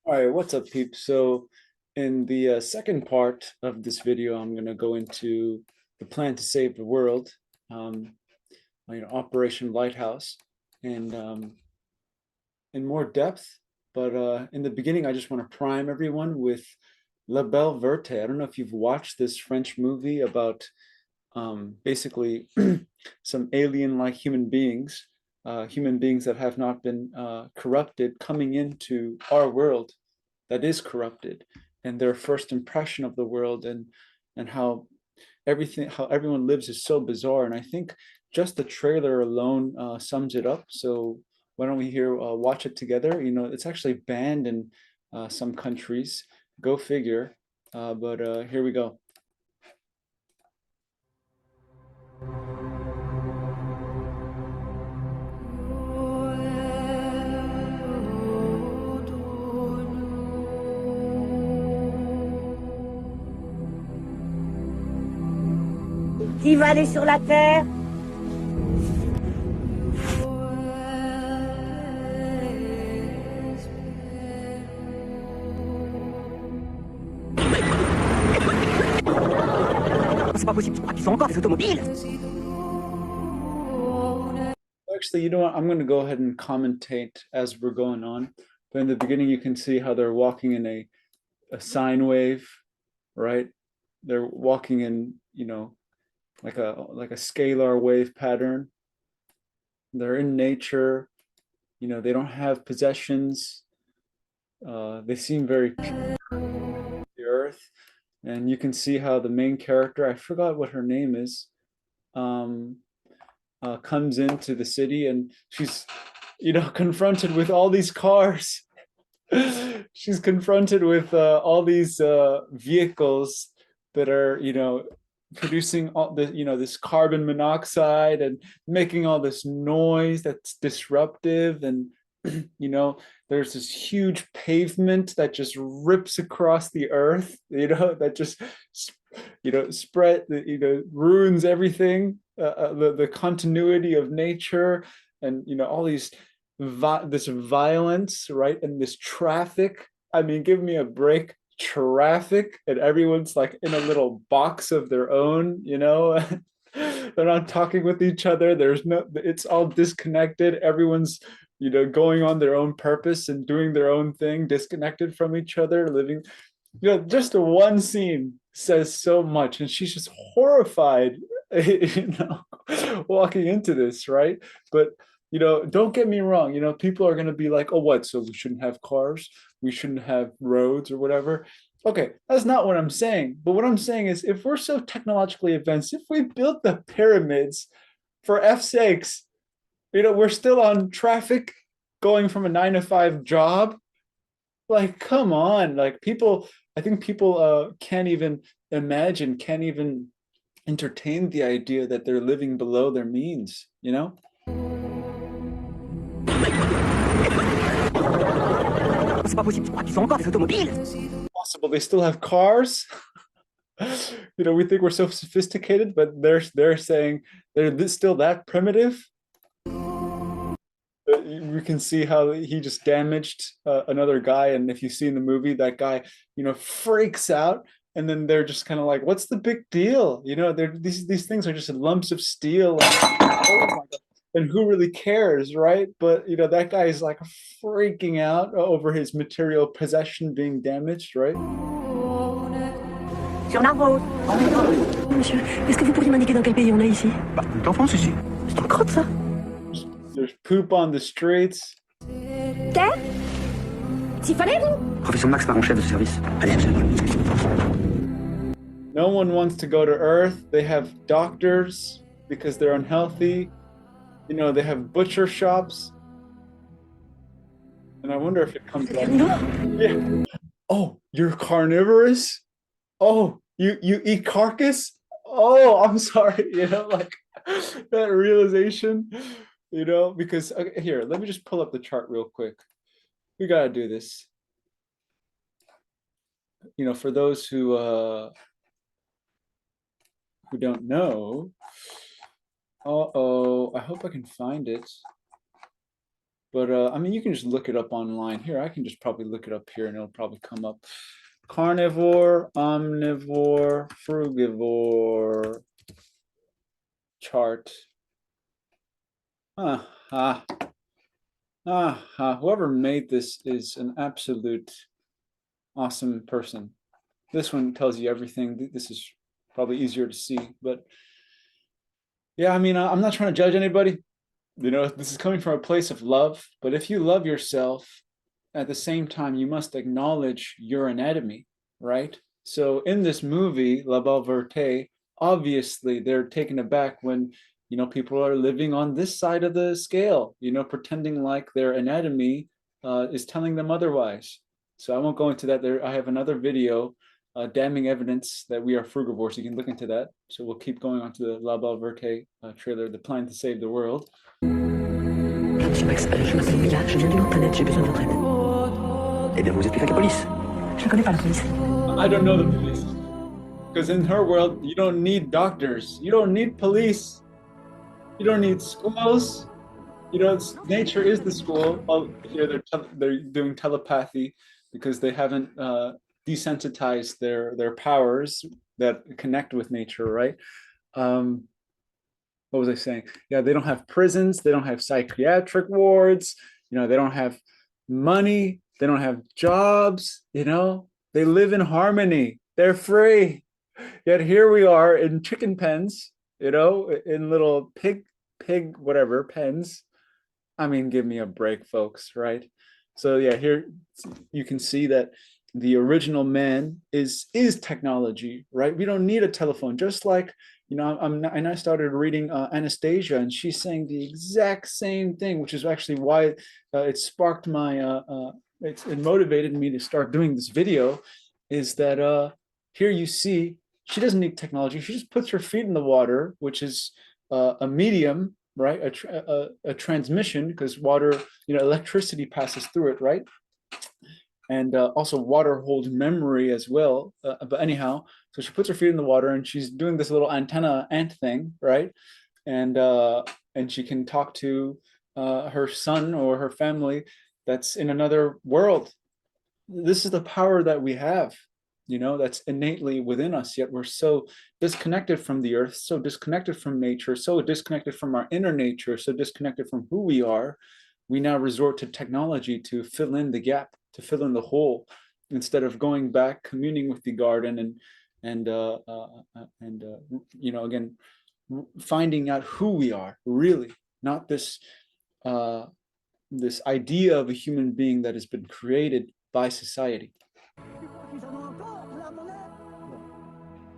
All right, what's up, peeps? So in the second part of this video, I'm going to go into the plan to save the world, um, Operation Lighthouse, and in more depth. But in the beginning, I just want to prime everyone with La Belle Verte. I don't know if you've watched this French movie about basically some alien-like human beings that have not been corrupted, coming into our world that is corrupted, and their first impression of the world, and how everyone lives is so bizarre. And I think just the trailer alone sums it up. So why don't we watch it together? It's actually banned in some countries. Go figure. But here we go. Qui va aller sur la terre? C'est pas possible, tu crois qu'ils sont encore des automobiles? Actually, you know what? I'm going to go ahead and commentate as we're going on. But in the beginning, you can see how they're walking in a sine wave, right? They're walking in, like a scalar wave pattern. They're in nature. They don't have possessions. They seem very pure to the earth. And you can see how the main character, I forgot what her name is, comes into the city, and she's, confronted with all these cars. She's confronted with all these vehicles that are, producing all the, this carbon monoxide and making all this noise that's disruptive. And there's this huge pavement that just rips across the earth, that just spread, ruins everything, the continuity of nature, and all these this violence, right? And this traffic. I mean, give me a break. Traffic, and everyone's like in a little box of their own. They're not talking with each other. It's all disconnected. Everyone's going on their own purpose and doing their own thing, disconnected from each other, living. Just a one scene says so much, and she's just horrified, walking into this, right? But don't get me wrong, people are going to be like, oh, what? So we shouldn't have cars? We shouldn't have roads or whatever. Okay, that's not what I'm saying. But what I'm saying is, if we're so technologically advanced, if we built the pyramids, for F's sakes, we're still on traffic going from a 9 to 5 job. Like, come on. Like, I think people can't even entertain the idea that they're living below their means, C'est pas possible, tu crois qu'ils sont encore des automobiles? Possible they still have cars. We think we're so sophisticated, but they're saying they're still that primitive. We can see how he just damaged another guy, and if you see in the movie, that guy freaks out, and then they're just kind of like, what's the big deal? These things are just lumps of steel, and, oh my God. And who really cares, right? But that guy is like freaking out over his material possession being damaged, right? Sur la route. Monsieur, est-ce que vous pourriez m'indiquer dans quel pays on est ici? Bah, on est en France ici. C'est une crotte, ça. There's poop on the streets. Qu'est? S'il fallait, vous? Profession de Max par en chef de ce service. Allez, absolument. No one wants to go to Earth. They have doctors because they're unhealthy. They have butcher shops. And I wonder if it comes back. Yeah. Oh, you're carnivorous? Oh, you eat carcass? Oh, I'm sorry. Like that realization, because okay, here, let me just pull up the chart real quick. We gotta do this. For those who don't know. I hope I can find it. But I mean, you can just look it up online. Here, I can just probably look it up here and it'll probably come up. Carnivore, omnivore, frugivore chart. Whoever made this is an absolute awesome person. This one tells you everything. This is probably easier to see, but yeah, I mean, I'm not trying to judge anybody. You know, this is coming from a place of love, but if you love yourself, at the same time, you must acknowledge your anatomy, right? So in this movie, La Belle Verte, obviously they're taken aback when, you know, people are living on this side of the scale, you know, pretending like their anatomy is telling them otherwise. So I won't go into that. There, I have another video, damning evidence that we are frugivores. You can look into that. So we'll keep going on to the La Belle Verte trailer, The Plan to Save the World. Monsieur Max, je m'appelle Mila, je viens d'une autre planète, j'ai besoin de votre aide. Eh bien, vous êtes plus avec la police. Je ne connais pas la police. I don't know the police. Because in her world, you don't need doctors. You don't need police. You don't need schools. You know, nature is the school. Oh, here they're doing telepathy because they haven't desensitized their powers that connect with nature, right? What was I saying? Yeah, they don't have prisons. They don't have psychiatric wards. You know, they don't have money. They don't have jobs. You know, they live in harmony. They're free. Yet here we are in chicken pens, you know, in little pig whatever pens. I mean, give me a break, folks, right? So yeah, here you can see that the original man is technology, right? We don't need a telephone. Just like, you know, I started reading Anastasia, and she's saying the exact same thing, which is actually why it sparked my it motivated me to start doing this video. Is that here you see she doesn't need technology. She just puts her feet in the water, which is a medium, right? A transmission, because water, you know, electricity passes through it, right? And also water holds memory as well. But anyhow, so she puts her feet in the water and she's doing this little antenna ant thing, right? And she can talk to her son or her family that's in another world. This is the power that we have, you know, that's innately within us, yet we're so disconnected from the earth, so disconnected from nature, so disconnected from our inner nature, so disconnected from who we are. We now resort to technology to fill in the gap, to fill in the hole, instead of going back, communing with the garden, and you know, again, finding out who we are really, not this this idea of a human being that has been created by society.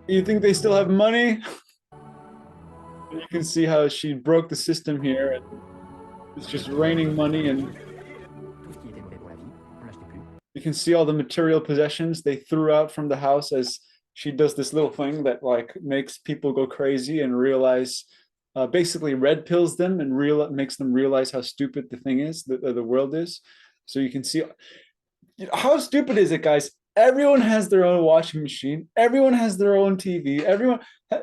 You think they still have money? You can see how she broke the system here, and it's just raining money, and you can see all the material possessions they threw out from the house as she does this little thing that like makes people go crazy and realize, basically red pills them and makes them realize how stupid the thing is, the world is. So you can see, you know, how stupid is it, guys? Everyone has their own washing machine. Everyone has their own TV. Everyone,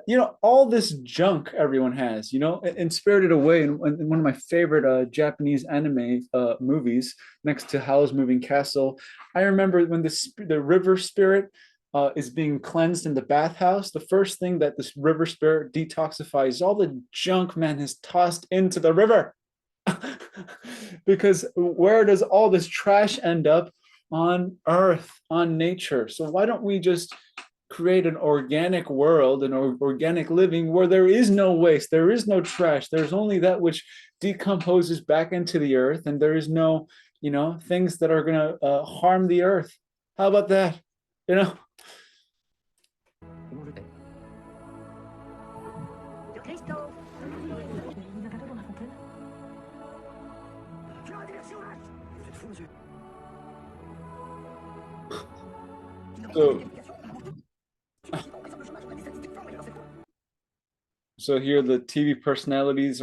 you know, all this junk everyone has, you know, in Spirited Away, in one of my favorite Japanese anime movies, next to Howl's Moving Castle. I remember when the river spirit is being cleansed in the bathhouse, the first thing that this river spirit detoxifies is all the junk man has tossed into the river. Because where does all this trash end up? On earth, on nature. So why don't we just create an organic world, an organic living where there is no waste, there is no trash, there's only that which decomposes back into the earth, and there is no, you know, things that are going to harm the earth. How about that? You know? So here the TV personalities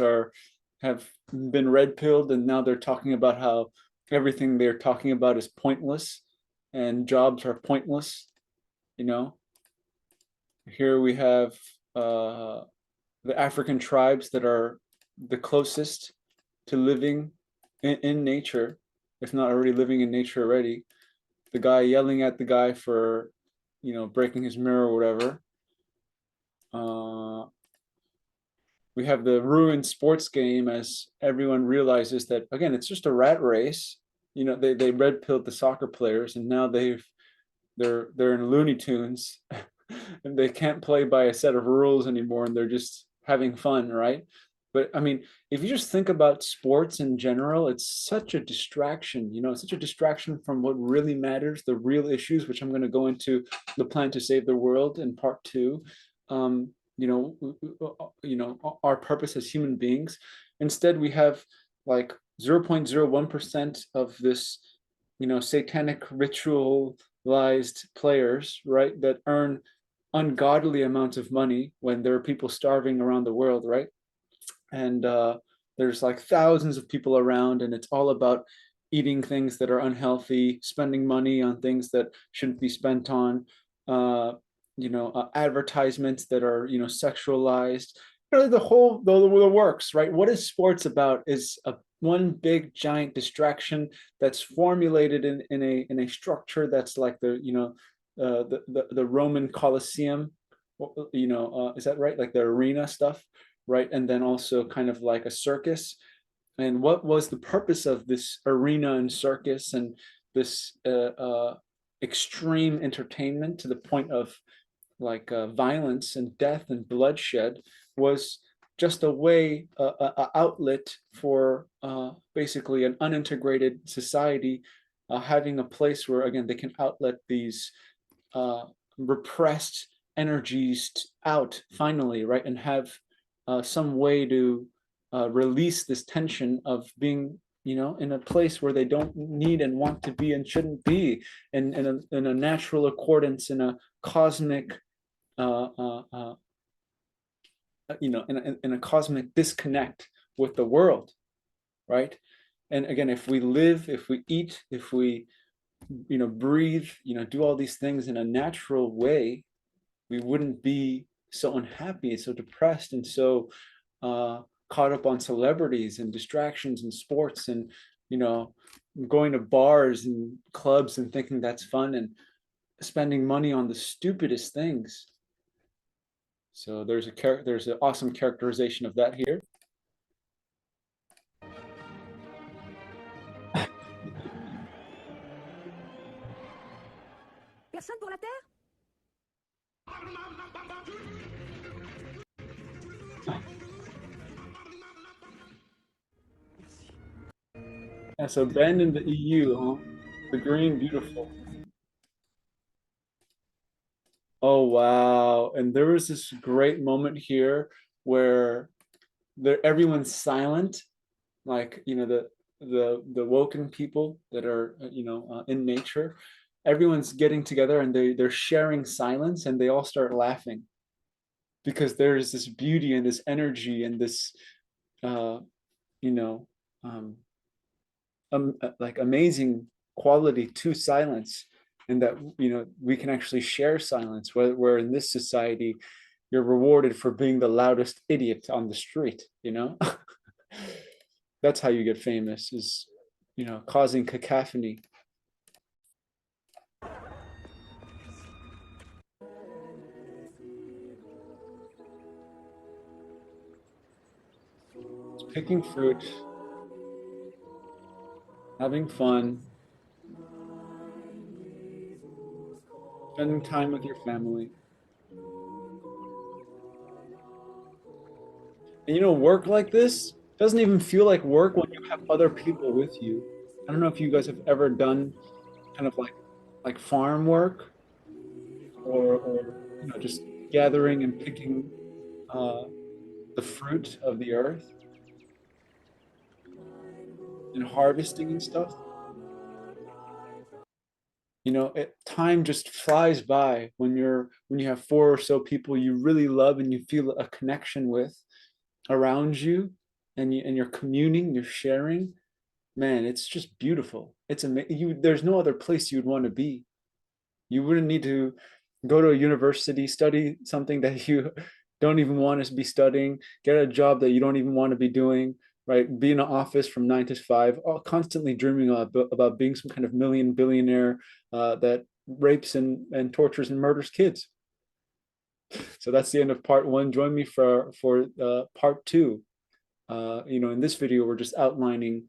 have been red pilled, and now they're talking about how everything they're talking about is pointless and jobs are pointless. You know, here we have the African tribes that are the closest to living in nature, if not already living in nature already. The guy yelling at the guy for, breaking his mirror or whatever. We have the ruined sports game as everyone realizes that, again, it's just a rat race. They red pilled the soccer players, and now they're in Looney Tunes, and they can't play by a set of rules anymore, and they're just having fun, right? But I mean, if you just think about sports in general, it's such a distraction. It's such a distraction from what really matters, the real issues, which I'm going to go into the plan to save the world in part two. Um, our purpose as human beings. Instead, we have like 0.01% of this, satanic ritualized players, right, that earn ungodly amounts of money when there are people starving around the world, right? And there's like thousands of people around, and it's all about eating things that are unhealthy, spending money on things that shouldn't be spent on, advertisements that are, sexualized, the works, right? What is sports about is one big giant distraction that's formulated in a structure that's like the Roman Colosseum, is that right? Like the arena stuff, right? And then also kind of like a circus. And what was the purpose of this arena and circus and this extreme entertainment to the point of like violence and death and bloodshed? Was just a way, outlet for basically an unintegrated society, having a place where, again, they can outlet these repressed energies out finally, right? And have some way to release this tension of being, in a place where they don't need and want to be and shouldn't be, in a natural accordance, in a cosmic, in a cosmic disconnect with the world, right? And again, if we live, if we eat, if we, breathe, do all these things in a natural way, we wouldn't be so unhappy, so depressed, and so caught up on celebrities and distractions and sports and, going to bars and clubs and thinking that's fun and spending money on the stupidest things. So there's an awesome characterization of that here. Personne pour la terre? Yeah, so Ben in the EU, huh? The green, beautiful. Oh wow! And there was this great moment here where everyone's silent, like, the woken people that are, in nature. Everyone's getting together and they're sharing silence, and they all start laughing because there's this beauty and this energy and this, uh, you know, um, like amazing quality to silence, and that, we can actually share silence, where in this society you're rewarded for being the loudest idiot on the street. That's how you get famous, is, causing cacophony. It's picking fruit, having fun, spending time with your family. And work like this doesn't even feel like work when you have other people with you. I don't know if you guys have ever done kind of like farm work, or just gathering and picking uh, the fruit of the earth and harvesting and stuff. Time just flies by when you have four or so people you really love and you feel a connection with around you, and you're communing, you're sharing. Man, it's just beautiful. It's amazing. There's no other place you'd want to be. You wouldn't need to go to a university, study something that you don't even want to be studying, get a job that you don't even want to be doing, right? Be in an office from 9 to 5, constantly dreaming about being some kind of billionaire that rapes and tortures and murders kids. So that's the end of part one. Join me for part two. In this video, we're just outlining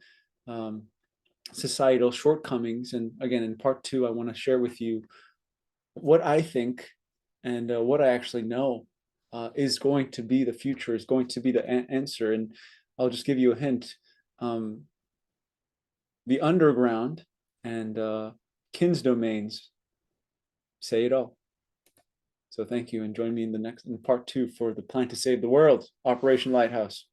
societal shortcomings. And again, in part two, I want to share with you what I think and what I actually know is going to be the future, is going to be the answer. And I'll just give you a hint. The underground and Kins domains say it all. So thank you, and join me in part two for the plan to save the world, Operation Lighthouse.